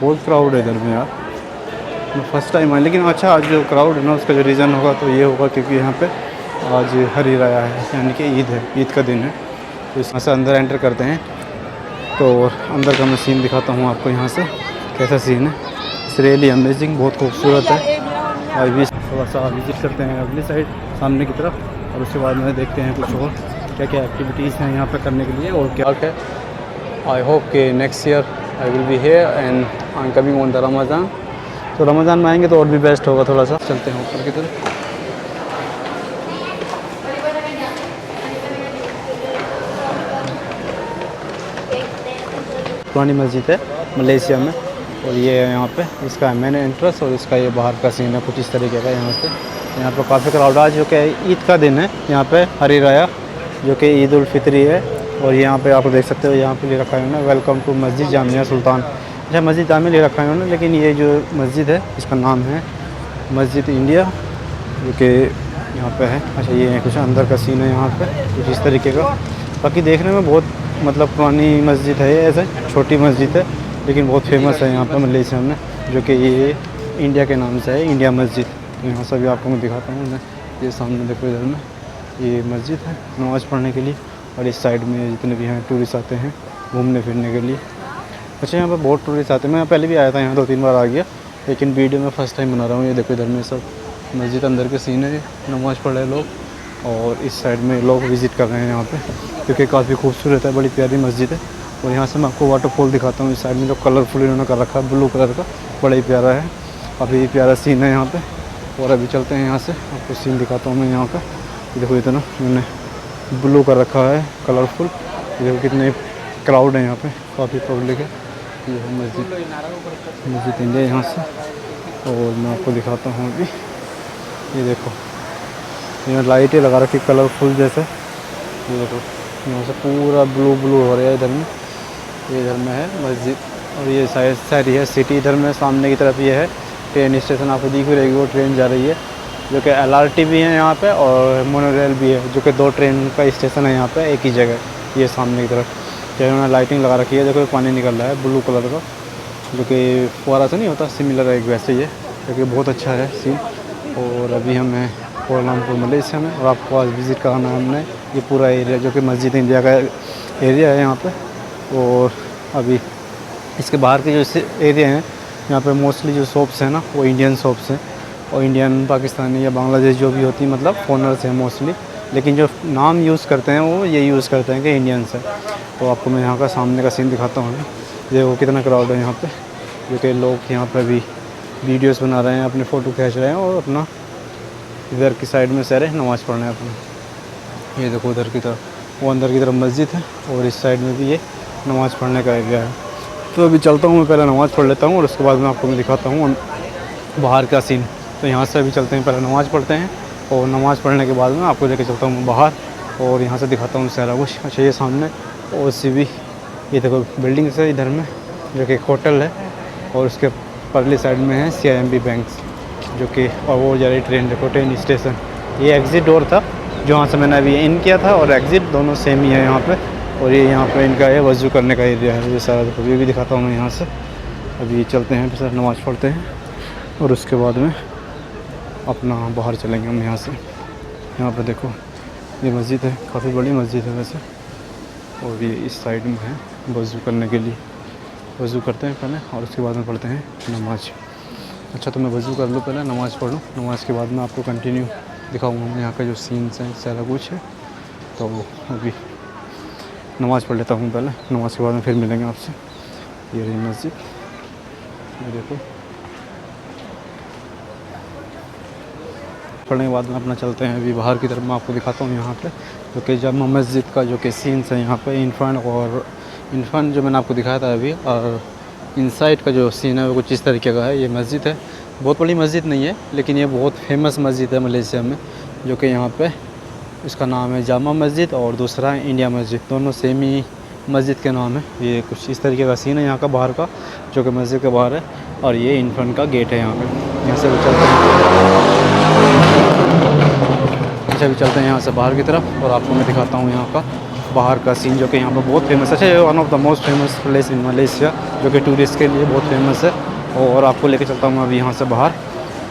बहुत क्राउड है इधर में यार, मैं फर्स्ट टाइम आया। लेकिन अच्छा, आज जो क्राउड है ना उसका जो रीज़न होगा तो ये होगा क्योंकि यहाँ पे आज हरी राया है, यानी कि ईद है, ईद का दिन है। तो इसमें से अंदर एंटर करते हैं, तो अंदर का मैं सीन दिखाता हूँ आपको यहाँ से कैसा सीन है। इट्स रियली अमेजिंग, बहुत खूबसूरत है। अभी थोड़ा सा विजिट करते हैं अगली साइड सामने की तरफ, और उसके बाद में देखते हैं कुछ और क्या क्या एक्टिविटीज़ हैं यहाँ पे करने के लिए और क्या क्या। आई होप कि next year I will be here and I am coming on the Ramzan. तो रमज़ान में आएंगे तो और भी बेस्ट होगा। थोड़ा सा चलते हैं ऊपर की तरफ। पुरानी मस्जिद है मलेशिया में, और ये है यहाँ पे इसका मेन एंट्रेंस, और इसका ये बाहर का सीन है कुछ इस तरीके का। यहाँ से यहाँ पर काफ़ी क्राउड आज, जो कि ईद का दिन है यहाँ पे, हरी राया जो कि ईद उल फित्री है। और यहाँ पे आप देख सकते हो, यहाँ पे ले रखा है उन्होंने वेलकम टू मस्जिद जामिया सुल्तान। अच्छा, मस्जिद जामिया ले रखा है उन्होंने, लेकिन ये जो मस्जिद है इसका नाम है मस्जिद इंडिया, जो कि यहाँ पे है। अच्छा, ये कुछ अंदर का सीन है यहाँ पे कुछ इस तरीके का। बाकी देखने में बहुत मतलब पुरानी मस्जिद है, ऐसे छोटी मस्जिद है लेकिन बहुत फेमस है यहाँ पे मलेशिया में, जो कि ये इंडिया के नाम से है, इंडिया मस्जिद। तो यहाँ से भी आपको मैं दिखाता हूँ मैं, ये सामने देखो इधर में ये मस्जिद है नमाज़ पढ़ने के लिए, और इस साइड में जितने भी हैं टूरिस्ट आते हैं घूमने फिरने के लिए। अच्छा, यहाँ पर बहुत टूरिस्ट आते हैं, मैं पहले भी आया था यहाँ 2-3 बार आ गया, लेकिन वीडियो में फ़र्स्ट टाइम बना रहा हूँ। ये देखो इधर में सब मस्जिद अंदर के सीन है, नमाज़ पढ़ रहे लोग, और इस साइड में लोग विज़िट कर रहे हैं यहाँ पे, क्योंकि काफ़ी खूबसूरत है, बड़ी प्यारी मस्जिद है। और यहाँ से मैं आपको वाटरफॉल दिखाता हूँ। इस साइड में जो कलरफुल इन्होंने कर रखा है ब्लू कलर का, बड़ा ही प्यारा है, काफ़ी प्यारा सीन है यहाँ पे। और अभी चलते हैं यहाँ से, आपको सीन दिखाता हूँ मैं यहाँ का। देखो इतना इन्होंने ब्लू कर रखा है कलरफुल, देखो कितने क्राउड है यहाँ पे, काफ़ी पब्लिक है। ये है मस्जिद इंडिया यहाँ से। और मैं आपको दिखाता हूँ अभी, ये देखो यहाँ लाइटें लगा रखी कलरफुल जैसे, ये देखो यहाँ से पूरा ब्लू ब्लू हो रहा है इधर में। ये इधर में है मस्जिद, और ये साइड है सिटी। इधर में सामने की तरफ ये है ट्रेन स्टेशन, आपको दिख रही वो ट्रेन जा रही है, जो कि LRT भी है यहाँ पे और मोनोरेल भी है, जो कि 2 ट्रेन का स्टेशन है यहाँ पे एक ही जगह। ये सामने की तरफ इन्होंने लाइटिंग लगा रखी है, देखो पानी निकल रहा है ब्लू कलर का, जो कि फुहारा से नहीं होता, सिमिलर है एक वैसे ही है, क्योंकि बहुत अच्छा है सीन। और अभी हम हैं कोलालमपुर मलेशिया में, और आपको आज विज़िट कराना है हमने ये पूरा एरिया, जो कि मस्जिद इंडिया का एरिया है यहाँ पे। और अभी इसके बाहर के जो एरिया हैं यहाँ पे मोस्टली जो शॉप्स हैं ना वो इंडियन शॉप्स हैं, और इंडियन पाकिस्तानी या बांग्लादेश जो भी होती है मतलब फॉरनर्स हैं मोस्टली, लेकिन जो नाम यूज़ करते हैं वो ये यूज़ करते हैं कि इंडियंस है। तो आपको मैं यहाँ का सामने का सीन दिखाता हूँ। देखो कितना क्राउड है यहाँ पे, जो कि लोग यहाँ पे भी वीडियोस बना रहे हैं, अपने फ़ोटो खींच रहे हैं, और अपना इधर की साइड में सारे नमाज़ पढ़ रहे हैं अपने। ये देखो उधर की तरफ, वो अंदर की तरफ मस्जिद है, और इस साइड में भी ये नमाज़ पढ़ने का एरिया है। तो अभी चलता हूँ मैं, पहले नमाज़ पढ़ लेता हूँ, और उसके बाद मैं आपको मैं दिखाता हूँ बाहर का सीन। तो यहाँ से अभी चलते हैं, पहले नमाज़ पढ़ते हैं, और नमाज़ पढ़ने के बाद में आपको लेके चलता हूँ बाहर, और यहाँ से दिखाता हूँ सारा कुछ। अच्छा, ये सामने OCB, ये देखो बिल्डिंग है इधर में, जो कि एक होटल है, और उसके परली साइड में है CIMB बैंक, जो कि और वो जा रही ट्रेन, देखो ट्रेन स्टेशन। ये एग्ज़िट डोर था जहाँ से मैंने अभी इन किया था, और एग्ज़िट दोनों सेम ही है यहाँ पे। और ये यहाँ पे इनका ये वज़ू करने का एरिया है, ये सारा देखो, ये भी दिखाता हूँ मैं यहाँ से। अभी चलते हैं, फिर नमाज़ पढ़ते हैं, और उसके बाद में अपना बाहर चलेंगे हम यहाँ से। यहाँ पे देखो ये मस्जिद है, काफ़ी बड़ी मस्जिद है वैसे, और ये इस साइड में है वज़ू करने के लिए। वज़ू करते हैं पहले, और उसके बाद में पढ़ते हैं नमाज़। अच्छा, तो मैं वज़ू कर लूँ पहले, नमाज़ पढ़ लूँ, नमाज़ के बाद में आपको कंटिन्यू दिखाऊँगा मैं यहाँ का जो सीन्स हैं सारा कुछ है। तो अभी नमाज़ पढ़ लेता हूँ पहले, नमाज़ के बाद में फिर मिलेंगे आपसे। ये रही मस्जिद, ये देखो। पढ़ने के बाद में अपना चलते हैं अभी बाहर की तरफ, मैं आपको दिखाता हूँ यहाँ पे जो कि जामा मस्जिद का जो कि सीन्स है यहाँ पे इन फ्रंट जो मैंने आपको दिखाया था अभी, और इनसाइड का जो सीन है वो कुछ इस तरीके का है। ये मस्जिद है, बहुत बड़ी मस्जिद नहीं है, लेकिन ये बहुत फेमस मस्जिद है मलेशिया में, जो कि यहाँ पे इसका नाम है जामा मस्जिद, और दूसरा है इंडिया मस्जिद, दोनों सेम ही मस्जिद के नाम है। ये कुछ इस तरीके का सीन है यहाँ का बाहर का, जो कि मस्जिद के बाहर है, और ये इन फ्रंट का गेट है यहाँ पे। यहाँ से भी चलते हैं, अच्छा भी चलते हैं यहाँ से बाहर की तरफ, और आपको मैं दिखाता हूँ यहाँ का बाहर का सीन जो कि यहाँ पर बहुत फेमस है, one of the most famous place in Malaysia, जो कि टूरिस्ट के लिए बहुत फेमस है। और आपको लेके चलता हूँ अभी यहाँ से बाहर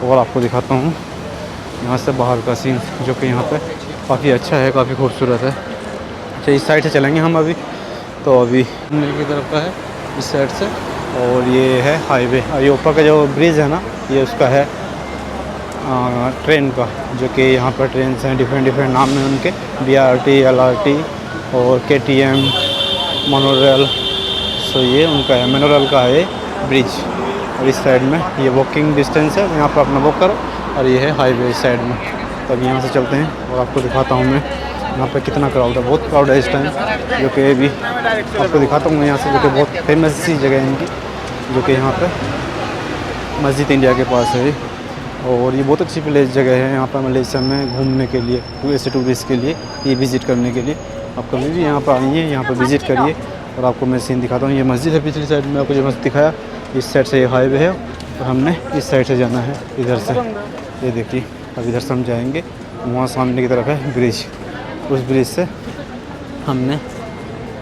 और आपको दिखाता हूँ यहाँ से बाहर का सीन, जो कि यहाँ पे काफ़ी अच्छा है, काफ़ी खूबसूरत है। अच्छा, इस साइड से चलेंगे हम अभी, तो अभी घूमने की तरफ का है इस साइड से। और ये है हाईवे, और ये ऊपर का जो ब्रिज है ना, ये उसका है ट्रेन का, जो कि यहाँ पर ट्रेन हैं, डिफरेंट नाम है उनके, BRT, LRT और KTM, मोनोरेल। सो ये उनका है, मोनोरेल का है ब्रिज। और इस साइड में ये वॉकिंग डिस्टेंस है, यहाँ पर अपना वॉक करो, और ये है हाईवे इस साइड में। तो अभी यहाँ से चलते हैं और आपको दिखाता हूँ मैं यहाँ पे कितना क्राउड है। बहुत क्राउड है इस टाइम, जो कि अभी आपको दिखाता हूँ मैं यहाँ से, जो कि बहुत फेमस सी जगह है इनकी, जो कि यहाँ पे मस्जिद इंडिया के पास है। और ये बहुत अच्छी प्लेस जगह है यहाँ पर मलेशिया में घूमने के लिए, ऐसे टूरिस्ट के लिए, ये विज़िट करने के लिए। आप कभी भी यहाँ पर आइए, यहाँ पर विज़िट करिए। और आपको मैं सीन दिखाता हूँ, ये मस्जिद है पिछली साइड में, आपको जो मस्जिद दिखाया, इस साइड से ये हाईवे है और हमने इस साइड से जाना है, इधर से। ये देखिए, अब इधर से हम जाएंगे, वहाँ सामने की तरफ है ब्रिज, उस ब्रिज से हमने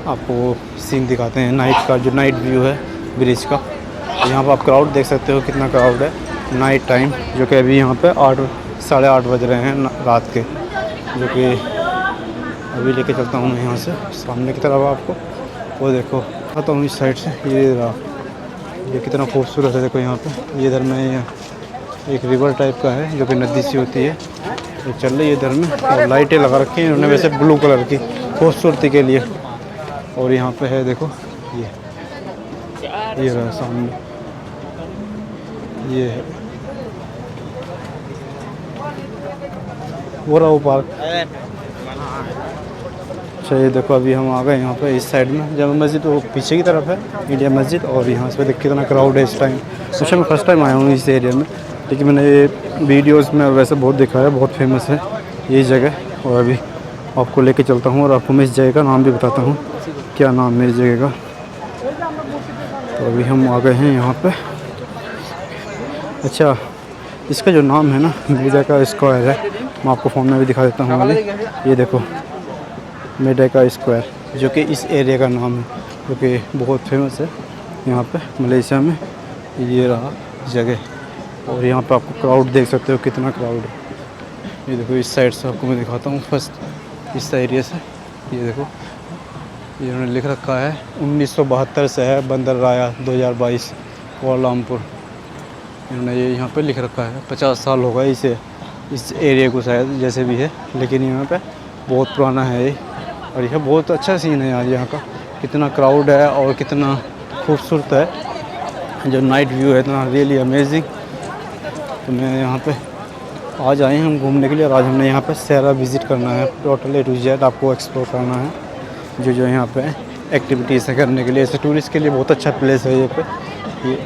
आपको सीन दिखाते हैं नाइट का, जो नाइट व्यू है ब्रिज का। यहाँ पर आप क्राउड देख सकते हो, कितना क्राउड है नाइट टाइम, जो कि अभी यहाँ पे 8-8:30 बज रहे हैं रात के, जो कि अभी लेके चलता हूँ मैं यहाँ से सामने की तरफ आपको। वो देखो, आता हूँ इस साइड से, ये रहा, ये कितना खूबसूरत है। देखो यहाँ पे, ये इधर में एक रिवर टाइप का है, जो कि नदी सी होती है, ये चल रही है इधर में। और लाइटें लगा रखी हैं इन्होंने, वैसे ब्लू कलर की, खूबसूरती के लिए। और यहाँ पे है देखो, ये रहा सामने, ये है वो रहा वो पार्क। अच्छा, ये देखो, अभी हम आ गए यहाँ पे इस साइड में, जब मस्जिद वो पीछे की तरफ है, इंडिया मस्जिद। और यहाँ से देख कितना क्राउड है इस टाइम। अच्छा, मैं फर्स्ट टाइम आया हूँ इस एरिया में, लेकिन मैंने ये वीडियोस में वैसे बहुत देखा है, बहुत फेमस है ये जगह। और अभी आपको लेके चलता हूँ और आपको मैं इस जगह का नाम भी बताता हूँ, क्या नाम है इस जगह का। तो अभी हम आ गए हैं यहाँ पे। अच्छा, इसका जो नाम है ना, मेडेका स्क्वायर है, मैं आपको फ़ोन में भी दिखा देता हूँ अभी। ये देखो, मेडेका स्क्वायर, जो कि इस एरिया का नाम है, जो कि बहुत फेमस है यहाँ पे मलेशिया में। ये रहा जगह। और यहाँ पे आपको क्राउड देख सकते हो, कितना क्राउड है। ये देखो, इस साइड से आपको मैं दिखाता हूँ फर्स्ट, इस एरिया से। ये देखो, ये उन्होंने लिख रखा है 1972 से है, बंदर राया 2022 कुआलालंपुर। इन्होंने ये यहाँ पे लिख रखा है, 50 साल हो गए इसे, इस एरिया को शायद, जैसे भी है, लेकिन यहाँ पे बहुत पुराना है ये। और यह बहुत अच्छा सीन है यार, यहाँ का कितना क्राउड है और कितना खूबसूरत है, जो नाइट व्यू है इतना रियली अमेजिंग। तो मैं यहाँ पे आज आए हैं हम घूमने के लिए, और आज हमने यहाँ पे सारा विज़िट करना है, टोटल A to Z आपको एक्सप्लोर करना है, जो यहाँ पे एक्टिविटीज़ है करने के लिए। ऐसे टूरिस्ट के लिए बहुत अच्छा प्लेस है ये पे ये।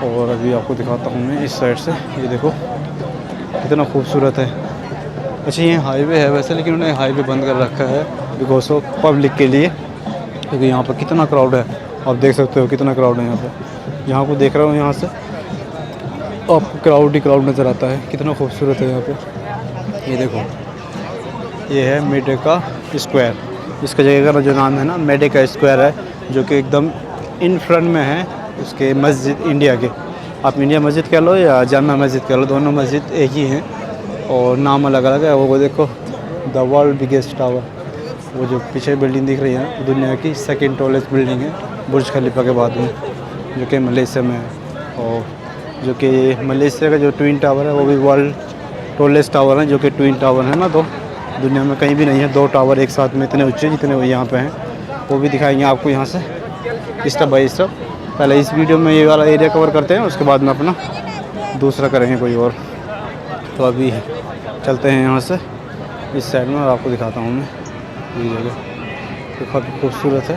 और अभी आपको दिखाता हूँ मैं इस साइड से, ये देखो कितना खूबसूरत है। अच्छा, ये हाईवे है वैसे, लेकिन उन्होंने हाईवे बंद कर रखा है बिकॉज ऑफ पब्लिक के लिए, क्योंकि यहाँ पर कितना क्राउड है, आप देख सकते हो कितना क्राउड है यहाँ पे। यहाँ को देख रहा हूँ, यहाँ से आपको क्राउड ही क्राउड नज़र आता है, कितना खूबसूरत है यहाँ पे। ये देखो, ये है मेडेका स्क्वायर, इसका जगह का जो नाम है ना, मेडेका स्क्वायर है, जो कि एकदम इन फ्रंट में है उसके मस्जिद इंडिया के। आप इंडिया मस्जिद कह लो या जामा मस्जिद कह लो, दोनों मस्जिद एक ही हैं और नाम अलग अलग है। वो देखो, द वर्ल्ड बिगेस्ट टावर, वो जो पीछे बिल्डिंग दिख रही है, दुनिया की सेकंड टॉलेस्ट बिल्डिंग है बुर्ज खलीफा के बाद में, जो कि मलेशिया में है। और जो कि मलेशिया का जो ट्विन टावर है, वो भी वर्ल्ड टॉलेस्ट टावर है, जो कि ट्विन टावर है ना, तो दुनिया में कहीं भी नहीं है 2 टावर एक साथ में इतने ऊंचे जितने वो यहाँ पे हैं। वो भी दिखाएंगे आपको यहाँ से स्टेप बाई स्टेप। पहले इस वीडियो में ये वाला एरिया कवर करते हैं, उसके बाद में अपना दूसरा करेंगे कोई और। तो अभी चलते हैं यहाँ से इस साइड में और आपको दिखाता हूँ मैं ये जगह, तो काफ़ी खूबसूरत है।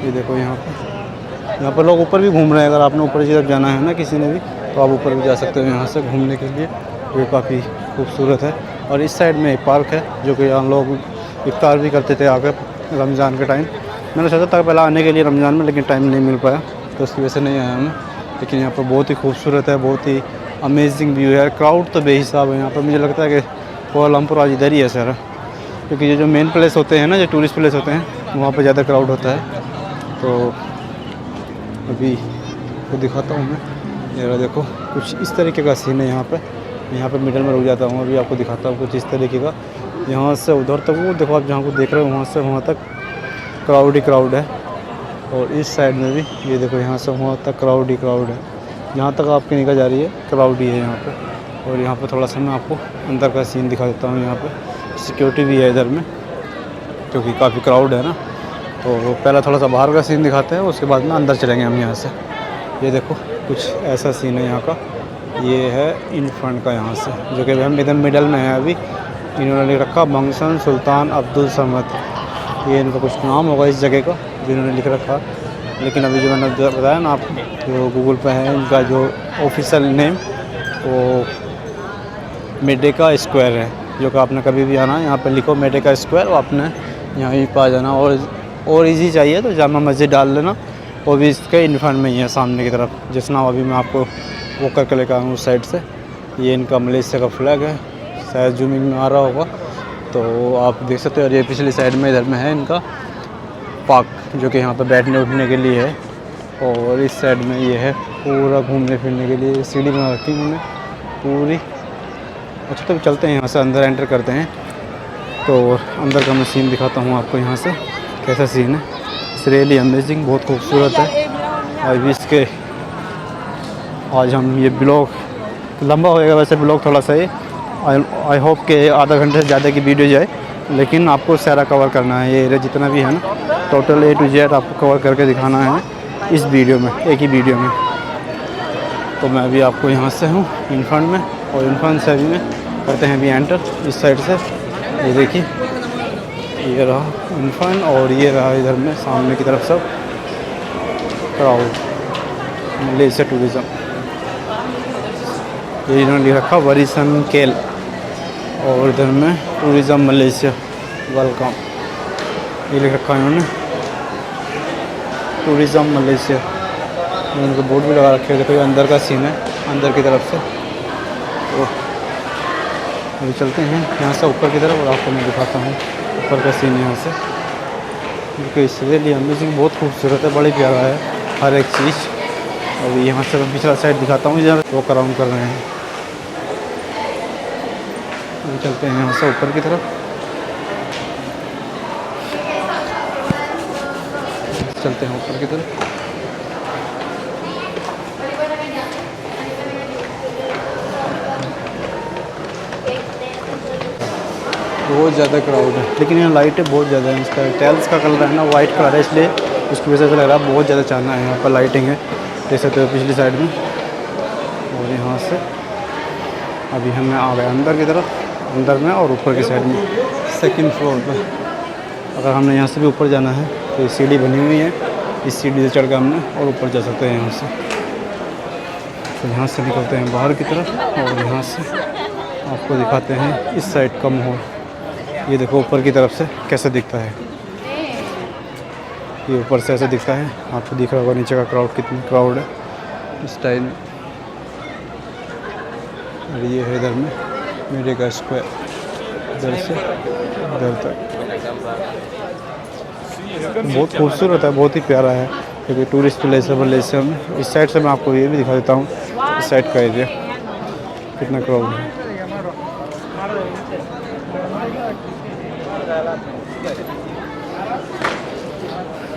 ये देखो, यहाँ पर लोग ऊपर भी घूम रहे हैं। अगर आपने ऊपर की तरफ जाना है ना किसी ने भी, तो आप ऊपर भी जा सकते हो यहाँ से घूमने के लिए, ये काफ़ी खूबसूरत है। और इस साइड में एक पार्क है, जो कि यहाँ लोग इफ्तार भी करते थे आकर रमज़ान के टाइम। मैंने सोचा था पहले आने के लिए रमज़ान में, लेकिन टाइम नहीं मिल पाया, तो उसकी वजह से नहीं आया मैं। लेकिन यहाँ पर बहुत ही खूबसूरत है, बहुत ही अमेजिंग व्यू है। क्राउड तो बेहिसाब है यहाँ पर, मुझे लगता है कि कुआलालंपुर आज इधर ही है सारा, क्योंकि ये जो मेन प्लेस होते हैं ना, जो टूरिस्ट प्लेस होते हैं, वहाँ पे ज़्यादा क्राउड होता है। तो अभी तो दिखाता हूँ मैं, ये देखो कुछ इस तरीके का सीन है यहाँ पे मिडल में रुक जाता हूँ। अभी आपको दिखाता हूँ कुछ इस तरीके का। यहाँ से उधर तक वो देखो, आप जहाँ को देख रहे हो वहाँ से वहाँ तक क्राउड ही क्राउड है। और इस साइड में भी ये देखो, यहाँ से वहाँ तक क्राउड ही क्राउड है। जहाँ तक आपकी निगाह जा रही है क्राउड ही है यहाँ पे। और यहाँ पे थोड़ा सा मैं आपको अंदर का सीन दिखा देता हूँ। यहाँ पे सिक्योरिटी भी है इधर में, क्योंकि काफ़ी क्राउड है ना। तो पहला थोड़ा सा बाहर का सीन दिखाते हैं, उसके बाद में अंदर चलेंगे हम यहाँ से। ये देखो कुछ ऐसा सीन है यहाँ का। ये है इन फ्रंट का यहाँ से, जो कि हम इधर मिडल में है। अभी इन्होंने लिख रखा मंगसन सुल्तान अब्दुल समद, ये इनका कुछ नाम होगा इस जगह का जिन्होंने लिख रखा। लेकिन अभी जो मैंने बताया ना आपको, जो गूगल पे है इनका जो ऑफिशियल नेम वो मेडेका स्क्वायर है। जो कि आपने कभी भी आना है यहाँ पे लिखो मेडेका स्क्वायर, और आपने यहाँ ही पा जाना। और इजी चाहिए तो जामा मस्जिद डाल लेना, वो भी इसके इन फ्रंट में ही है सामने की तरफ। जिस नाम अभी मैं आपको वो करके लेकर आऊँ उस साइड से। ये इनका मलेशिया का फ्लैग है, शायद जूमिंग में आ रहा होगा तो आप देख सकते हो। और ये पिछली साइड में इधर में है इनका पार्क, जो कि यहाँ पे बैठने उठने के लिए है। और इस साइड में ये है पूरा घूमने फिरने के लिए, सीढ़ी बना रखी है उन्होंने पूरी। अच्छा तो चलते हैं यहाँ से, अंदर एंटर करते हैं। तो अंदर का मैं सीन दिखाता हूँ आपको यहाँ से कैसा सीन है। इट्स रियली अमेजिंग, बहुत खूबसूरत है। अभी इसके आज हम ये ब्लॉग लंबा होएगा, वैसे ब्लॉग थोड़ा सा ही, आई होप कि आधा घंटे से ज़्यादा की वीडियो जाए। लेकिन आपको सारा कवर करना है, ये एरिया जितना भी है ना, टोटल A to Z आपको कवर करके दिखाना है इस वीडियो में, एक ही वीडियो में। तो मैं अभी आपको यहाँ से हूँ इन फ्रंट में, और इन फ्रंट से अभी में करते हैं अभी एंटर इस साइड से। ये देखिए, ये रहा इन फ्रंट और ये रहा इधर में सामने की तरफ सब क्राउड, मलेशिया टूरिज़म। ये इन्होंने लिख रखा वरीसन केल, और इधर में टूरिज़म मलेशिया वेलकम, ये लिख रखा है इन्होंने टूरिज़म मलेशिया। उनके बोर्ड भी लगा रखे हैं। देखो ये अंदर का सीन है, अंदर की तरफ से। तो अभी चलते हैं यहाँ से ऊपर की तरफ और आपको मैं दिखाता हूँ ऊपर का सीन यहाँ से, क्योंकि इसलिए लिए अमेजिंग, बहुत खूबसूरत है, बड़ी प्यारा है हर एक चीज़। अभी यहाँ से मैं पिछला साइड दिखाता हूँ जहाँ वॉक अराउंड कर रहे हैं। अभी चलते हैं यहाँ से ऊपर की तरफ, चलते हैं ऊपर की तरफ। बहुत ज़्यादा क्राउड है, लेकिन यहाँ लाइटें बहुत ज़्यादा है। इसका टाइल्स का कलर है ना वाइट कलर है, इसलिए उसकी वजह से लग रहा है बहुत ज़्यादा चाहना है। यहाँ पर लाइटिंग है, देख सकते हो पिछली साइड में। और यहाँ से अभी हमें आ गए अंदर की तरफ, अंदर में और ऊपर की साइड में सेकंड फ्लोर पर। अगर हमने यहाँ से भी ऊपर जाना है तो ये सीढ़ी बनी हुई है, इस सीढ़ी से चढ़ कर हमने और ऊपर जा सकते हैं यहाँ से। तो यहाँ से निकलते हैं बाहर की तरफ, और यहाँ से आपको दिखाते हैं इस साइड का माहौल। ये देखो ऊपर की तरफ से कैसा दिखता है, ये ऊपर से ऐसा दिखता है। आपको दिख रहा होगा नीचे का क्राउड, कितनी क्राउड है इस टाइम में। और ये है इधर में मेडेका स्क्वायर, इधर से इधर तक बहुत खूबसूरत है, बहुत ही प्यारा है, क्योंकि टूरिस्ट प्लेस है मलेशिया में। इस साइड से मैं आपको ये भी दिखा देता हूँ, इस साइड का एरिया कितना क्राउड है।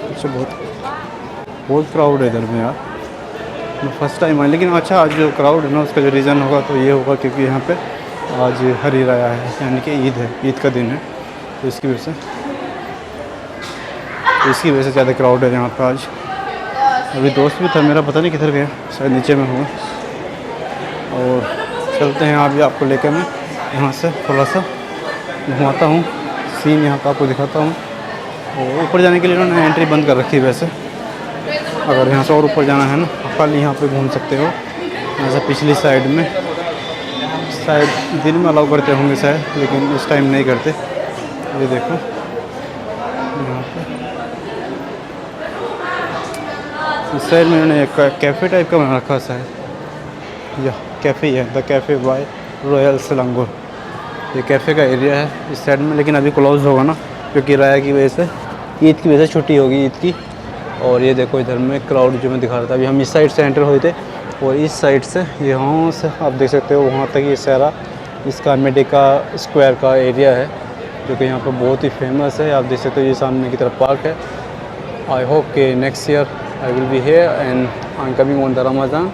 अच्छा बहुत क्राउड है इधर में यार, मैं फर्स्ट टाइम आया। लेकिन अच्छा, आज जो क्राउड है ना उसका जो रीज़न होगा तो ये होगा क्योंकि यहाँ पे आज हरी राया है, यानी कि ईद है, ईद का दिन है। तो इसकी वजह से ज़्यादा क्राउड है यहाँ पर आज। अभी दोस्त भी था मेरा, पता नहीं किधर गया, शायद नीचे में हुआ। और चलते हैं अभी आपको लेकर मैं यहाँ से थोड़ा सा घुमाता हूँ, सीन यहाँ का आपको दिखाता हूँ। और ऊपर जाने के लिए उन्होंने एंट्री बंद कर रखी है वैसे। अगर यहाँ से और ऊपर जाना है ना, खाली यहाँ पे घूम सकते हो। जैसे पिछली साइड में शायद दिन में अलाउ करते होंगे शायद, लेकिन इस टाइम नहीं करते। ये देखो यहाँ पे इस साइड में उन्होंने एक कैफ़े टाइप का बना रखा है शायद, या कैफ़े है, द कैफ़े बाय रॉयल सिलंगुर। ये कैफ़े का एरिया है इस साइड में, लेकिन अभी क्लोज होगा ना, क्योंकि राया की वजह से ईद की वजह से छुट्टी होगी ईद की। और ये देखो इधर में क्राउड जो मैं दिखा रहा था, अभी हम इस साइड से एंटर हुए थे और इस साइड से यहाँ से आप देख सकते हो वहाँ तक ये सारा इसका मेडिका स्क्वायर का एरिया है जो कि यहाँ पर बहुत ही फेमस है। आप देख सकते हो ये सामने की तरफ पार्क है। आई होप कि next year I will be here and I am coming on the Ramzan.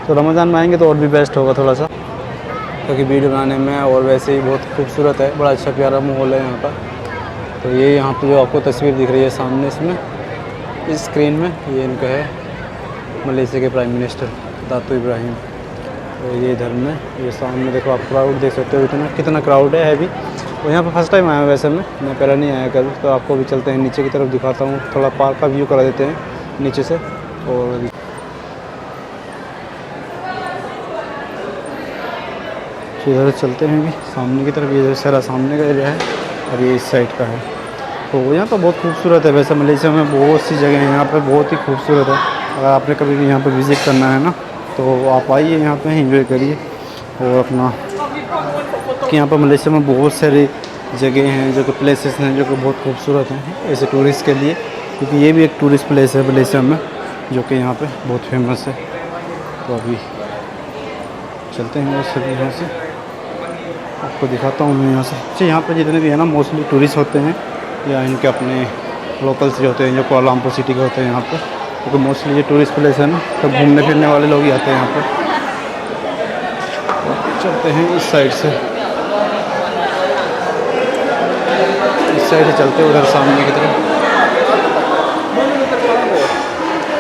तो रमज़ान में आएंगे तो और भी बेस्ट होगा थोड़ा सा, क्योंकि वीडियो बनाने में और वैसे ही बहुत खूबसूरत है, बड़ा अच्छा प्यारा माहौल है यहाँ पर। तो ये यहाँ पे जो आपको तस्वीर दिख रही है सामने इसमें इस स्क्रीन में, ये इनका है मलेशिया के प्राइम मिनिस्टर दातो इब्राहिम। तो ये इधर में ये सामने देखो आप क्राउड देख सकते हो कितना क्राउड है अभी। और यहाँ पर फर्स्ट टाइम आया वैसे मैं पहले नहीं आया कभी। तो आपको भी चलते हैं नीचे की तरफ दिखाता हूँ, थोड़ा पार्क का व्यू करा देते हैं नीचे से। और इधर चलते हैं भी सामने की तरफ, ये सारा सामने का एरिया है और ये इस साइड का है। तो यहाँ तो बहुत खूबसूरत है वैसे, मलेशिया में बहुत सी जगह हैं यहाँ पे बहुत ही खूबसूरत है। अगर आपने कभी भी यहाँ पे विज़िट करना है ना तो आप आइए यहाँ पे एंजॉय करिए। और अपना कि यहाँ पर मलेशिया में बहुत सारी जगह हैं जो कि प्लेसेस हैं जो कि बहुत खूबसूरत हैं ऐसे टूरिस्ट के लिए, क्योंकि ये भी एक टूरिस्ट प्लेस है मलेशिया में जो कि यहाँ पर बहुत फेमस है। तो अभी चलते हैं उस यहाँ से, आपको दिखाता हूँ मैं यहाँ से। अच्छा यहाँ पर जितने भी है ना मोस्टली टूरिस्ट होते हैं या इनके अपने लोकल्स जो होते हैं जो कोलालमपुर सिटी के होते हैं यहाँ पर, क्योंकि मोस्टली ये टूरिस्ट प्लेस है ना, तो घूमने फिरने वाले लोग ही आते हैं यहाँ पर। चलते हैं इस साइड से, इस साइड से चलते हैं उधर सामने की तरफ।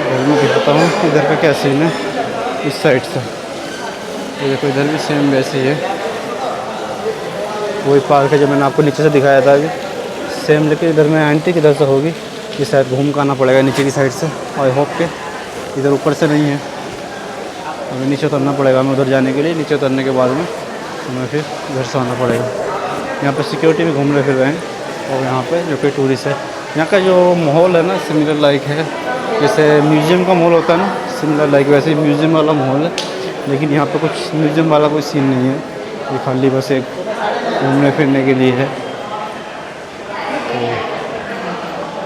इधर मैं दिखाता हूँ इधर का क्या सीन है इस साइड से। ये देखो इधर भी सेम वैसे ही है, वही पार्क है जो मैंने आपको नीचे से दिखाया था अभी सेम, लेकिन इधर में एंट्री किधर से होगी, इस साइड घूम कर आना पड़ेगा नीचे की साइड से। आई होप के इधर ऊपर से नहीं है, हमें नीचे उतरना पड़ेगा हमें उधर जाने के लिए। नीचे उतरने के बाद में हमें फिर घर से आना पड़ेगा। यहाँ पर सिक्योरिटी भी घूम रहे फिर रहे हैं। और यहाँ पे जो कि टूरिस्ट है, यहाँ का जो माहौल है ना सिमिलर लाइक है जैसे म्यूज़ियम का माहौल होता है ना, सिमिलर लाइक वैसे ही म्यूज़ियम वाला माहौल है। लेकिन यहाँ पर कुछ म्यूज़ियम वाला कोई सीन नहीं है, ये खाली बस एक घूमने फिरने के लिए है। तो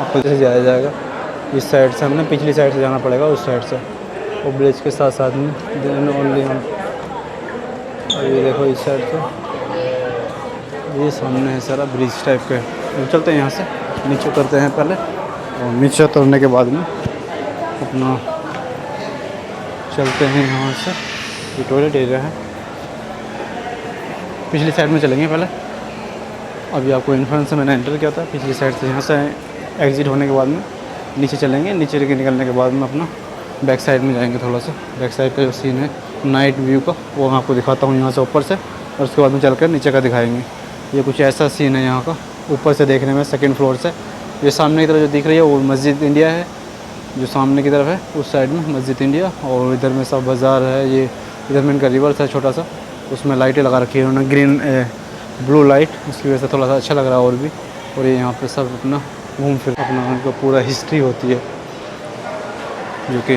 आपको जैसे जाया जाएगा इस साइड से, हमने पिछली साइड से जाना पड़ेगा उस साइड से, और ब्रिज के साथ साथ में ओनली हम। और ये देखो इस साइड से ये सामने है सारा ब्रिज टाइप का। तो चलते हैं यहाँ से नीचे उतरते हैं पहले, और नीचे उतरने के बाद में अपना चलते हैं यहाँ से। ये टॉयलेट एरिया है, पिछली साइड में चलेंगे पहले। अभी आपको इन्फ्लुएंस से मैंने एंटर किया था पिछली साइड से, यहाँ से एग्ज़िट होने के बाद में नीचे चलेंगे। नीचे के निकलने के बाद में अपना बैक साइड में जाएंगे। थोड़ा सा बैक साइड का जो सीन है नाइट व्यू का वो मैं आपको दिखाता हूँ यहाँ से ऊपर से, और उसके बाद में चल कर नीचे का दिखाएंगे। ये कुछ ऐसा सीन है यहाँ का ऊपर से देखने में, सेकंड फ्लोर से। ये सामने की तरफ जो दिख रही है वो मस्जिद इंडिया है, जो सामने की तरफ है उस साइड में मस्जिद इंडिया। और इधर में सब बाज़ार है, ये इधर में इनका रिवर्स है छोटा सा, उसमें लाइटें लगा रखी है उन्होंने ग्रीन ब्लू लाइट, उसकी वजह से थोड़ा सा अच्छा लग रहा है और भी। और ये यहाँ पे सब अपना घूम फिर अपना उनका पूरा हिस्ट्री होती है जो कि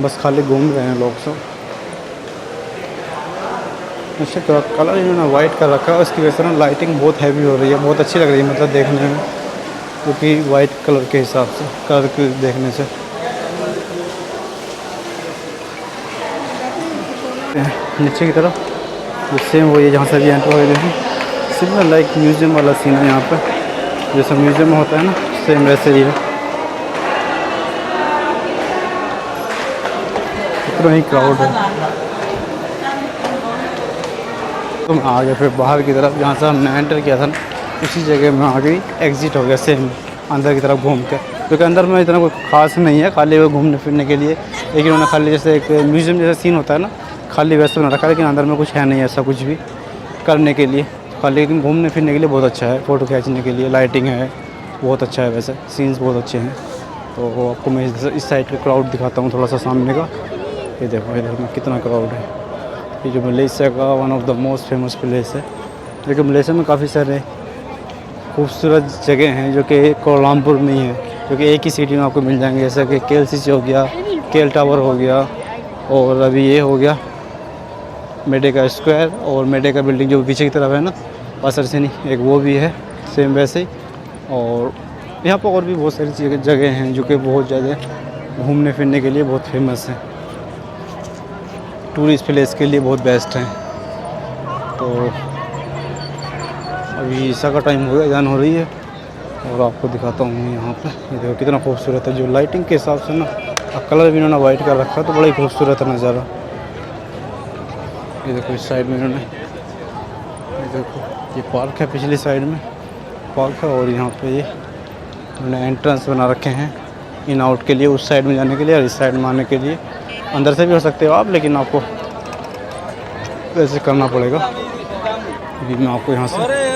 बस खाली घूम रहे हैं लोग सब। अच्छा कलर इन्होंने वाइट कर रखा है, उसकी वजह से ना लाइटिंग बहुत हैवी हो रही है, बहुत अच्छी लग रही है मतलब देखने में, क्योंकि वाइट कलर के हिसाब से कलर के देखने से। नीचे की तरफ सेम वही है जहाँ से भी एंटर हुए हैं, सिमिलर लाइक म्यूज़ियम वाला सीन है यहाँ पर, जैसा म्यूज़ियम में होता है ना सेम वैसे ही है। इतना ही क्राउड है। तो मैं आ गया फिर बाहर की तरफ, जहाँ से हमने एंटर किया था ना उसी जगह में आ गई, एग्ज़िट हो गया सेम अंदर की तरफ घूम के, क्योंकि अंदर में इतना कोई ख़ास नहीं है, खाली वो घूमने फिरने के लिए। लेकिन उन्होंने खाली जैसे एक म्यूज़ियम जैसा सीन होता है ना, खाली वैसे बना रखा है, लेकिन अंदर में कुछ है नहीं ऐसा कुछ भी करने के लिए, खाली लेकिन घूमने फिरने के लिए बहुत अच्छा है, फ़ोटो खींचने के लिए लाइटिंग है बहुत अच्छा है, वैसे सीन्स बहुत अच्छे हैं। तो आपको मैं इस साइड का क्राउड दिखाता हूँ थोड़ा सा सामने का। ये देखो इधर में कितना क्राउड है। ये जो मलेशिया का one of the most famous place है, लेकिन मलेशिया में काफ़ी सारे खूबसूरत जगह हैं जो कि कोलालमपुर में ही है, जो कि एक ही सिटी में आपको मिल जाएंगे, जैसा कि KLCC हो गया, KL टावर हो गया, और अभी ये हो गया मेडिका स्क्वायर, और मेडिका बिल्डिंग जो पीछे की तरफ है ना पासर से नहीं, एक वो भी है सेम वैसे ही। और यहाँ पर और भी बहुत सारी जगह हैं जो कि बहुत ज़्यादा घूमने फिरने के लिए बहुत फेमस हैं, टूरिस्ट प्लेस के लिए बहुत बेस्ट हैं। तो अभी ईसा का टाइम हो गया, अजान हो रही है, और आपको दिखाता हूँ यहाँ पे। ये देखो कितना खूबसूरत है, जो लाइटिंग के हिसाब से ना कलर भी इन्होंने वाइट कर रखा है, तो बड़ा ही खूबसूरत है नज़ारा। ये देखो इस साइड में इन्होंने, ये देखो ये पार्क है, पिछली साइड में पार्क है, और यहाँ पे ये उन्होंने एंट्रेंस बना रखे हैं इन आउट के लिए, उस साइड में जाने के लिए और इस साइड में आने के लिए। अंदर से भी हो सकते हो आप, लेकिन आपको वैसे करना पड़ेगा। अभी मैं आपको यहाँ से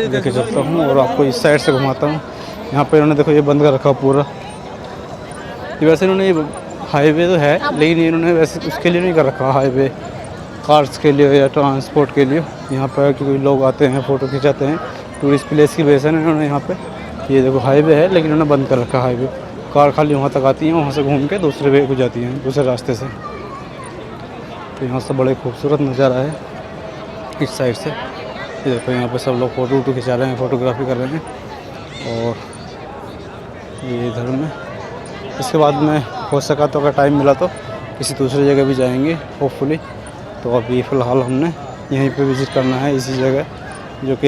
लेके चलता हूँ और आपको इस साइड से घुमाता हूँ। यहाँ पे इन्होंने देखो ये बंद कर रखा पूरा, ये वैसे इन्होंने हाईवे तो है, लेकिन इन्होंने वैसे उसके लिए नहीं कर रखा, हाईवे कार्स के लिए या ट्रांसपोर्ट के लिए। यहाँ पर क्योंकि लोग आते हैं फ़ोटो खिंचाते हैं, टूरिस्ट प्लेस की वजह से इन्होंने यहाँ पे, ये देखो हाईवे है लेकिन इन्होंने बंद कर रखा हाईवे। कार खाली वहाँ तक आती हैं, वहाँ से घूम के दूसरे वे को जाती हैं, दूसरे रास्ते से। तो यहाँ से बड़े खूबसूरत नज़ारा है इस साइड से। ये देखो यहाँ पे सब लोग फ़ोटो वोटो खिंचा रहे हैं, फ़ोटोग्राफी कर रहे हैं। और ये इधर में, इसके बाद में हो सका तो अगर टाइम मिला तो किसी दूसरी जगह भी जाएंगे होपफुली। तो अभी फ़िलहाल हमने यहीं पे विज़िट करना है, इसी जगह, जो कि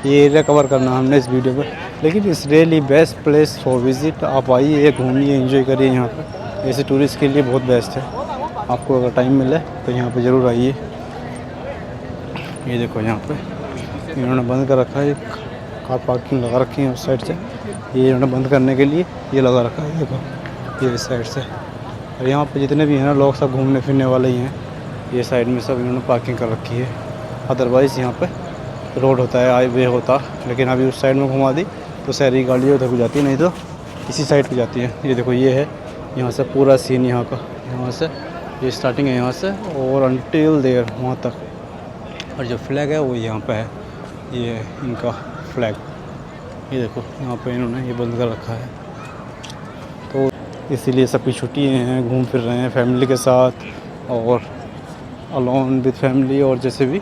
ये एरिया कवर करना है हमने इस वीडियो में। लेकिन it's really best place for visit. आप आइए, घूमिए, एंजॉय करिए यहाँ पे, ऐसे टूरिस्ट के लिए बहुत बेस्ट है। आपको अगर टाइम मिले तो यहाँ पे ज़रूर आइए। ये देखो यहाँ पे इन्होंने बंद कर रखा है, एक कार पार्किंग लगा रखी है उस साइड से, ये इन्होंने बंद करने के लिए ये लगा रखा है, देखो ये इस साइड से। और यहाँ पे जितने भी हैं ना लोग, सब घूमने फिरने वाले ही हैं। ये साइड में सब इन्होंने पार्किंग कर रखी है, अदरवाइज़ यहाँ पे रोड होता है, हाईवे होता, लेकिन अभी उस साइड में घुमा दी तो शहरी गाड़ी उधर को जाती है, नहीं तो इसी साइड पे जाती है। ये देखो ये है यहाँ से पूरा सीन यहाँ का, यहाँ से ये स्टार्टिंग है यहाँ से और अनटिल देयर वहाँ तक। और जो फ्लैग है वो यहाँ पे है, ये है इनका फ्लैग। ये देखो यहाँ पे इन्होंने ये बंद कर रखा है, तो इसीलिए सबकी छुट्टी हैं, घूम फिर रहे हैं फैमिली के साथ और अलोन विद फैमिली और जैसे भी।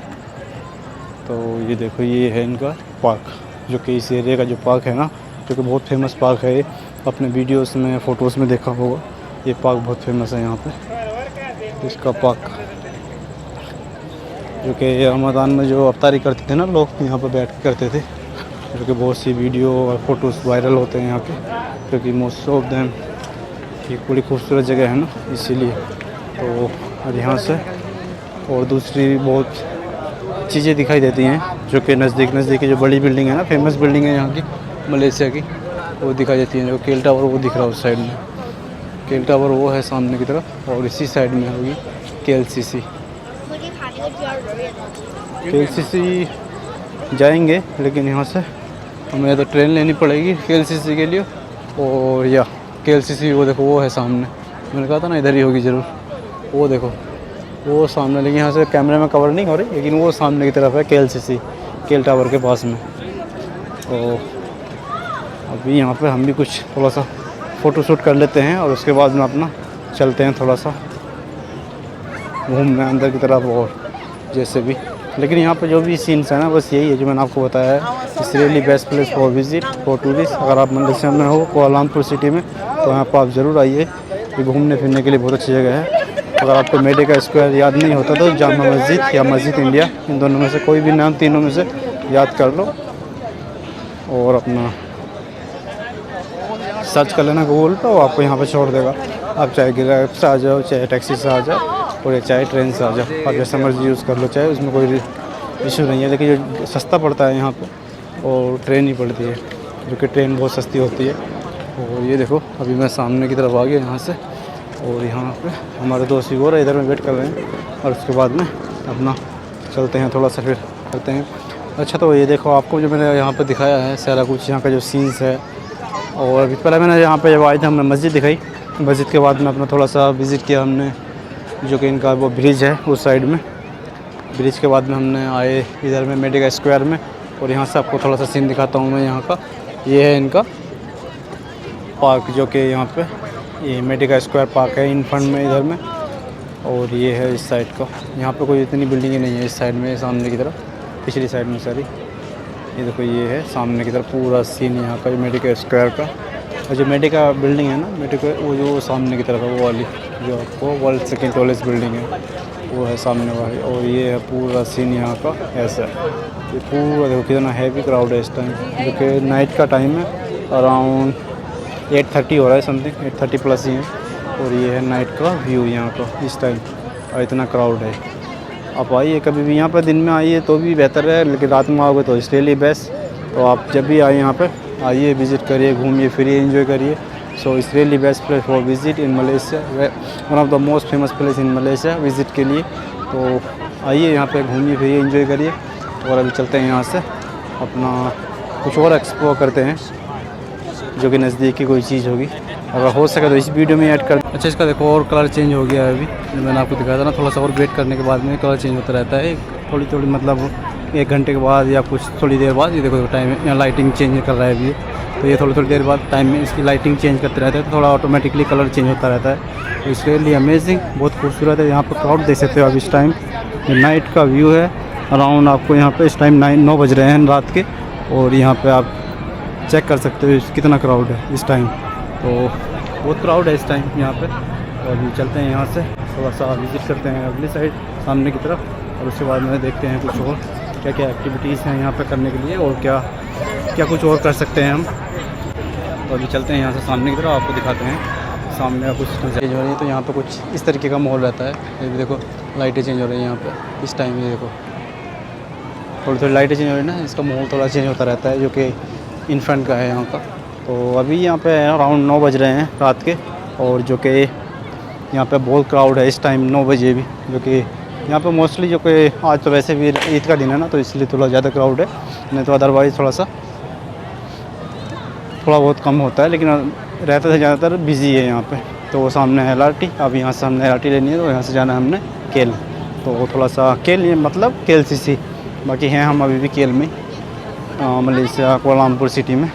तो ये देखो ये है इनका पार्क, जो कि इस एरिया का जो पार्क है ना, जो कि बहुत फेमस पार्क है। ये अपने वीडियोस में, फ़ोटोज़ में देखा होगा, ये पार्क बहुत फेमस है यहाँ पे। इसका पार्क जो कि रमज़ान में जो अफ्तारी करते थे ना लोग, यहाँ पर बैठ के करते थे, जो कि बहुत सी वीडियो और फ़ोटोज़ वायरल होते हैं यहाँ के, क्योंकि मोस्ट ऑफ देम ये बड़ी खूबसूरत जगह है ना, इसीलिए। तो और यहाँ से और दूसरी बहुत चीज़ें दिखाई देती हैं, जो कि नज़दीक की जो बड़ी बिल्डिंग है ना, फेमस बिल्डिंग है यहाँ की मलेशिया की, वो दिखाई देती हैं। जो केल टावर वो दिख रहा है उस साइड में, केल टावर वो है सामने की तरफ, और इसी साइड में होगी KLCC। KLCC जाएंगे, लेकिन यहाँ से हमें तो ट्रेन लेनी पड़ेगी KLCC के लिए। और या KLCC वो देखो वो है सामने, मैंने कहा था ना इधर ही होगी ज़रूर, वो देखो वो सामने, लेकिन यहाँ से कैमरे में कवर नहीं हो रही, लेकिन वो सामने की तरफ है KLCC, केल टावर के पास में। तो अभी यहाँ पे हम भी कुछ थोड़ा सा फ़ोटो शूट कर लेते हैं और उसके बाद में अपना चलते हैं थोड़ा सा घूमने अंदर की तरफ और जैसे भी। लेकिन यहाँ पे जो भी सीन्स है ना, बस यही है जो मैंने आपको बताया है। It's really best place for visit for tourist. अगर आप मलेशिया में हो, कुआलालंपुर सिटी में, तो यहाँ पर आप ज़रूर आइए, ये घूमने फिरने के लिए बहुत अच्छी जगह है। अगर आपको मेडिका स्क्वायर याद नहीं होता तो जामा मस्जिद या मस्जिद इंडिया, इन दोनों में से कोई भी नाम, तीनों में से याद कर लो और अपना सर्च कर लेना गूगल पर, आपको यहाँ पे छोड़ देगा। आप चाहे ग्रैब से आ जाओ, चाहे टैक्सी से आ जाओ, और चाहे ट्रेन से आ जाओ, आप जैसा मर्जी यूज़ कर लो, चाहे उसमें कोई इशू नहीं है। लेकिन जो सस्ता पड़ता है यहाँ पे और ट्रेन ही पड़ती है, जो कि ट्रेन बहुत सस्ती होती है। और ये देखो अभी मैं सामने की तरफ आ गया यहाँ से, और यहाँ पे हमारे दोस्त भी और इधर में वेट कर रहे हैं, और उसके बाद में अपना चलते हैं, थोड़ा सा फिर करते हैं। अच्छा, तो ये देखो आपको जो मैंने यहाँ पे दिखाया है सारा कुछ, यहाँ का जो सीन्स है। और अभी पहले मैंने यहाँ पे जब आए थे, हमने मस्जिद दिखाई, मस्जिद के बाद में अपना थोड़ा सा विज़िट किया हमने, जो कि इनका वो ब्रिज है उस साइड में। ब्रिज के बाद में हमने आए इधर में मेडिका स्क्वायर में, और यहाँ से आपको थोड़ा सा सीन दिखाता हूँ मैं यहाँ का। ये है इनका पार्क, जो कि यहाँ पे ये मेडिका स्क्वायर पार्क है इन फ्रंट में, इधर में। और ये है इस साइड का। यहाँ पे कोई इतनी बिल्डिंगें नहीं है इस साइड में, सामने की तरफ, पिछली साइड में सॉरी। ये देखो ये है सामने की तरफ पूरा सीन यहाँ का मेडिका स्क्वायर का। और जो मेडिका बिल्डिंग है ना, मेडिका वो जो सामने की तरफ है वो वाली, जो आपको वर्ल्ड सेकेंड टॉलेस्ट बिल्डिंग है वो है सामने वाली। और ये है पूरा सीन यहाँ का ऐसा। ये पूरा देखो कितना हैवी क्राउड है इस टाइम, जो कि नाइट का टाइम है। अराउंड 8:30 हो रहा है समथिंग, 8:30 प्लस ही है। और ये है नाइट का व्यू यहाँ का इस टाइम, और इतना क्राउड है। आप आइए कभी भी यहाँ पर, दिन में आइए तो भी बेहतर है, लेकिन रात में आओगे तो इसके लिए बेस्ट। तो आप जब भी आए यहाँ पर आइए, विज़िट करिए, घूमिए फिरिए, एंजॉय करिए। So it's really best place for visit in Malaysia, one of the most famous place in Malaysia visit के लिए। तो आइए यहाँ पे घूमिए फिरिए, एंजॉय करिए। और अभी चलते हैं यहाँ से, अपना कुछ और एक्सप्लोर करते हैं जो कि नज़दीक की कोई चीज़ होगी। अगर हो सके तो इस वीडियो में ऐड कर। अच्छा, इसका देखो और कलर चेंज हो गया है अभी, जो मैंने आपको दिखाया था ना, थोड़ा सा और वेट करने के बाद में कलर चेंज होता रहता है थोड़ी थोड़ी, मतलब 1 घंटे के बाद या कुछ थोड़ी देर बाद। ये देखो टाइम है, यहाँ लाइटिंग चेंज कर रहा है अभी, तो ये थोड़ी थोड़ी देर बाद टाइम में इसकी लाइटिंग चेंज करते रहते हैं, तो थोड़ा ऑटोमेटिकली कलर चेंज होता रहता है। तो इसके लिए अमेजिंग, बहुत खूबसूरत है। यहाँ पर क्राउड देख सकते हो आप इस टाइम, ये नाइट का व्यू है। अराउंड आपको यहाँ पे इस टाइम 9 बज रहे हैं रात के, और यहाँ पे आप चेक कर सकते हो कितना क्राउड है इस टाइम। तो बहुत क्राउड है इस टाइम यहाँ पे। और अभी चलते हैं यहाँ से, थोड़ा सा विज़िट करते हैं अगली साइड सामने की तरफ, और उसके बाद में देखते हैं कुछ और क्या क्या एक्टिविटीज़ हैं यहाँ पे करने के लिए, और क्या क्या कुछ और कर सकते हैं हम। तो अभी चलते हैं यहाँ से सामने की तरफ, आपको दिखाते हैं सामने कुछ चेंज हो रही है। तो यहाँ पे कुछ इस तरीके का माहौल रहता है। ये भी देखो लाइटें चेंज हो रही हैं यहाँ पे इस टाइम। ये देखो थोड़ी थोड़ी लाइटें चेंज हो रही है ना, इसका माहौल थोड़ा चेंज होता रहता है, जो कि इन फ्रंट का है यहाँ का। तो अभी यहाँ पे अराउंड 9 बज रहे हैं रात के, और जो कि यहाँ पे बहुत क्राउड है इस टाइम 9 बजे भी, जो कि यहाँ पे मोस्टली जो कि आज तो वैसे भी ईद का दिन है ना, तो इसलिए थोड़ा ज़्यादा क्राउड है, नहीं तो अदरवाइज़ थोड़ा बहुत कम होता है। लेकिन रहता है ज़्यादातर बिज़ी है यहाँ पे। तो वो सामने है LRT, अब यहाँ से हमने LRT लेनी है, तो यहाँ से जाना है हमने केल। तो वो थोड़ा सा केल, ये मतलब KLCC, बाकी हैं हम अभी भी केल में, मलेशिया कोलालमपुर सिटी में।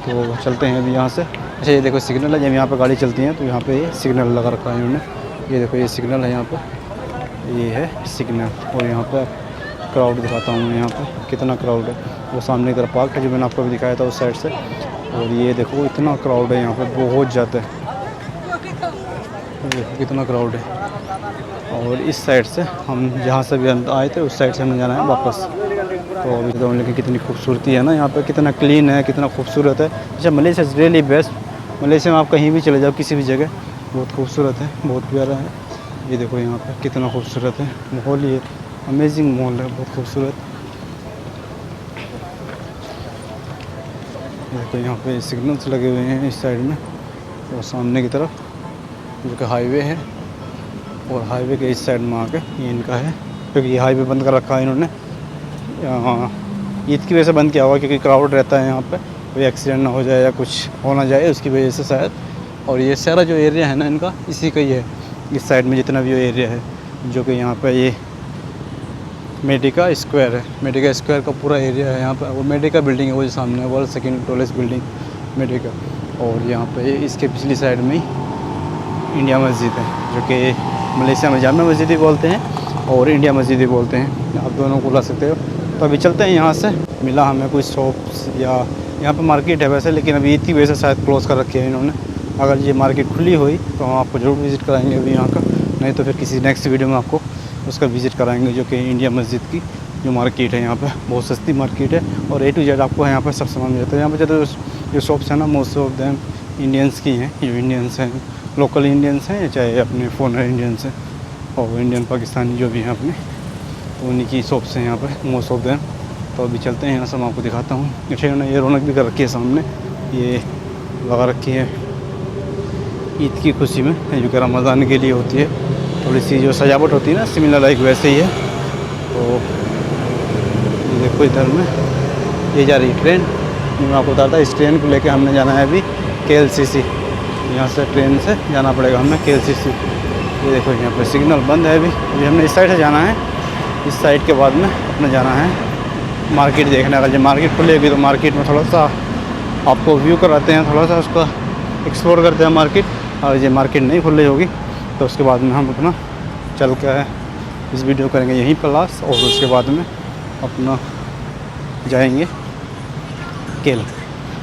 तो चलते हैं अभी यहाँ से। अच्छा, ये देखो सिग्नल है, जब यहाँ पे गाड़ी चलती है तो यहाँ पे ये सिग्नल लगा रखा है इन्होंने। ये देखो ये सिग्नल है यहाँ पे, ये है सिग्नल। और यहाँ पे क्राउड दिखाता हूँ मैं, यहाँ पे कितना क्राउड है। वो सामने की तरफ पार्क है जो मैंने आपको भी दिखाया था उस साइड से। और ये देखो इतना क्राउड है यहाँ पे, बहुत ज़्यादा है। देखो कितना क्राउड है। और इस साइड से हम जहाँ से भी आए थे उस साइड से हमें जाना है वापस। तो अभी तो लेकिन कितनी खूबसूरती है ना यहाँ पे, कितना क्लीन है, कितना खूबसूरत है। अच्छा, Malaysia is really best. Malaysia में आप कहीं भी चले जाओ, किसी भी जगह, बहुत खूबसूरत है, बहुत प्यारा है। ये देखो यहाँ पे कितना खूबसूरत है माहौल, ये अमेजिंग माहौल है, बहुत खूबसूरत। देखो यहाँ पे सिग्नल्स लगे हुए हैं इस साइड में, और सामने की तरफ जो कि हाईवे है, और हाईवे के इस साइड में आके ये इनका है, क्योंकि ये हाईवे बंद कर रखा है इन्होंने। ईद की वजह से बंद किया हुआ, क्योंकि क्राउड रहता है यहाँ पे, कोई एक्सीडेंट ना हो जाए या कुछ हो ना जाए उसकी वजह से शायद। और ये सारा जो एरिया है ना इनका, इसी का ही है, इस साइड में जितना भी एरिया है, जो कि यहाँ पे ये मेडिका स्क्वायर है। मेडिका स्क्वायर का पूरा एरिया है यहाँ पर। वो मेडिका बिल्डिंग है, वो जो सामने है, world second tallest building Medica. और यहाँ पे इसके पिछली साइड में इंडिया मस्जिद है, जो कि मलेशिया में जामा मस्जिद भी बोलते हैं और इंडिया मस्जिद भी बोलते हैं, आप दोनों को ला सकते हो। तो अभी चलते हैं यहाँ से। मिला हमें कुछ शॉप्स, या यहाँ पे मार्केट है वैसे, लेकिन अभी ईद की वजह से शायद क्लोज़ कर रखी है इन्होंने। अगर ये मार्केट खुली हुई तो हम आपको ज़रूर विज़िट कराएंगे अभी यहाँ का, नहीं तो फिर किसी नेक्स्ट वीडियो में आपको उसका विज़िट कराएंगे, जो कि इंडिया मस्जिद की जो मार्केट है यहाँ पे। बहुत सस्ती मार्केट है, और A to Z आपको यहाँ पर सब सामान मिल जाता है। यहाँ पर ज़्यादा जो शॉप्स हैं ना, मोस्ट ऑफ देम इंडियंस की हैं, जो इंडियंस हैं, लोकल इंडियंस हैं, चाहे अपने फॉरेनर इंडियंस हैं, और इंडियन पाकिस्तानी जो भी हैं अपने, तो उन्हीं की शॉप्स हैं यहाँ पर मोस्ट ऑफ देम। तो अभी चलते हैं यहाँ से, मैं आपको दिखाता हूँ। अच्छा, इन्होंने ये रौनक भी कर रखी है सामने, ये लगा रखी है ईद की खुशी में, जो कि रमज़ान के लिए होती है। थोड़ी सी जो सजावट होती है ना, सिमिलर लाइक वैसे ही है। तो ये देखो इधर में ये जा रही ट्रेन, मैं आपको बताता, इस ट्रेन को लेके हमने जाना है अभी KLCC। यहाँ से ट्रेन से जाना पड़ेगा हमें KLCC। ये देखो यहाँ पे सिग्नल बंद है अभी हमने इस साइड से जाना है। इस साइड के बाद में अपने जाना है मार्केट देखने। अगर जब मार्केट खुलेगी तो मार्केट में थोड़ा सा आपको व्यू कराते हैं, थोड़ा सा उसका एक्सप्लोर करते हैं मार्केट। और ये मार्केट नहीं खुल रही होगी तो उसके बाद में हम अपना चल के इस वीडियो करेंगे यहीं पर लास्ट, और उसके बाद में अपना जाएंगे केल,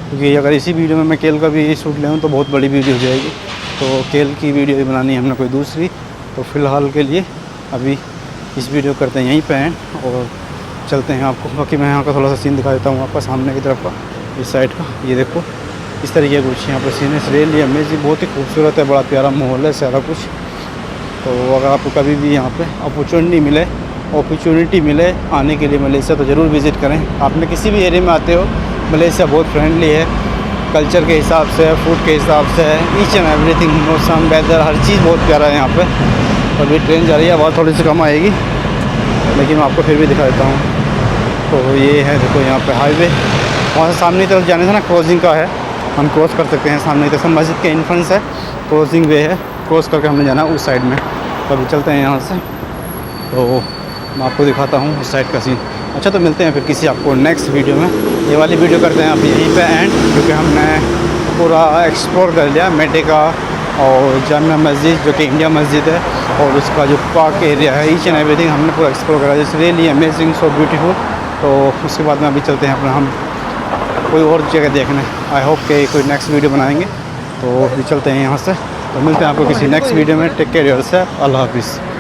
क्योंकि अगर इसी वीडियो में मैं केल का भी शूट ले तो बहुत बड़ी वीडियो हो जाएगी। तो केल की वीडियो भी बनानी है हमने कोई दूसरी। तो फ़िलहाल के लिए अभी इस वीडियो करते हैं यहीं पे एंड, और चलते हैं आपको। बाकी मैं यहाँ का थोड़ा सा सीन दिखा देता हूँ आपका, सामने की तरफ का, इस साइड का। ये देखो इस तरीके का कुछ यहाँ पर सीन है। रियली अमेजिंग, बहुत ही खूबसूरत है, बड़ा प्यारा माहौल है सारा कुछ। तो अगर आपको कभी भी यहाँ पे अपॉर्चुनिटी मिले आने के लिए मलेशिया, तो ज़रूर विज़िट करें। आपने किसी भी एरिया में आते हो, मलेशिया बहुत फ्रेंडली है, कल्चर के हिसाब से, फूड के हिसाब से, ईच एंड एवरीथिंग, मौसम, वेदर, हर चीज़ बहुत प्यारा है यहाँ पे। अभी ट्रेन जा रही है, आवाज़ थोड़ी सी कम आएगी, लेकिन मैं आपको फिर भी दिखा देता हूँ। तो ये है देखो यहाँ पे हाईवे, वहाँ से सामने की तरफ जाने से ना क्रॉसिंग का है, हम क्रॉस कर सकते हैं। सामने की तरफ मस्जिद के इन्फ्रेंस है, क्रॉसिंग वे है, क्रॉस करके हमने जाना है उस साइड में। तो अभी चलते हैं यहाँ से, तो मैं आपको दिखाता हूँ उस साइड का सीन। अच्छा, तो मिलते हैं फिर किसी आपको नेक्स्ट वीडियो में। ये वाली वीडियो करते हैं आप यहीं पे एंड, क्योंकि हमने पूरा एक्सप्लोर कर लिया मेडिका और जामिया मस्जिद, जो कि इंडिया मस्जिद है, और उसका जो पार्क एरिया है, ईच एंड एवरीथिंग हमने पूरा एक्सप्लोर करा। It's really amazing, so beautiful. तो उसके बाद में अभी चलते हैं अपना हम कोई और जगह देखने। आई होप कि कोई नेक्स्ट वीडियो बनाएंगे। तो अभी चलते हैं यहाँ से, तो मिलते हैं आपको किसी नेक्स्ट वीडियो में। टेक केयर योरसेल्फ, अल्लाह हाफिज़।